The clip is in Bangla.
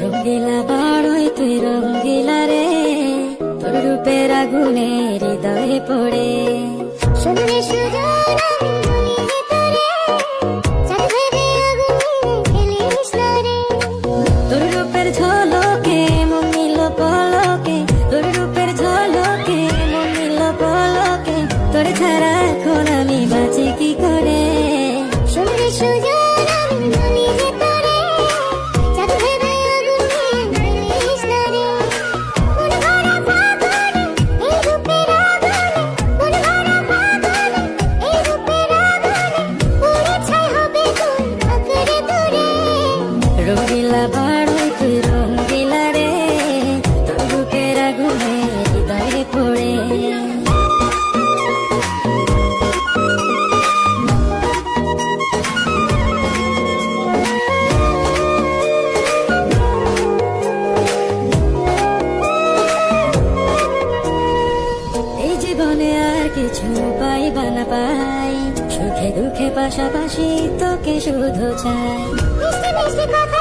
রঙ্গিলা বাড়ই তুই রঙ্গিলা রে, তোর রূপের আগুনে হৃদয়ে পড়ে। শুনলে সুজন আমি বলি যে তোরে, চাঁদ ভেবে আগুনে ফেলিস না রে। তোর রূপের ঝলকে মন নিল পলকে, তোর রূপের ঝলকে মন নিল পলকে, তোর ছাড়া এখন আমি বাঁচি কি করে। শুনলে সুজন আমি বলি যে তোরে, চাঁদ ভেবে আগুনে ফেলিস না রে। মন ভরা ফাগুনে এই রূপের আগুনে, মন ভরা ফাগুনে এই রূপের আগুনে, পুড়ে ছাই হবে তুই আঁকড়ে ধরে। রঙ্গিলা বাড়ই তুই রঙ্গিলা রে, তোর রূপের আগুনে হৃদয়ে পড়ে। এই জীবনে আর কিছু পাই বা না পাই, সুখে দুঃখে পাশাপাশি তোকে শুধু চাই। মিষ্টি মিষ্টি কথা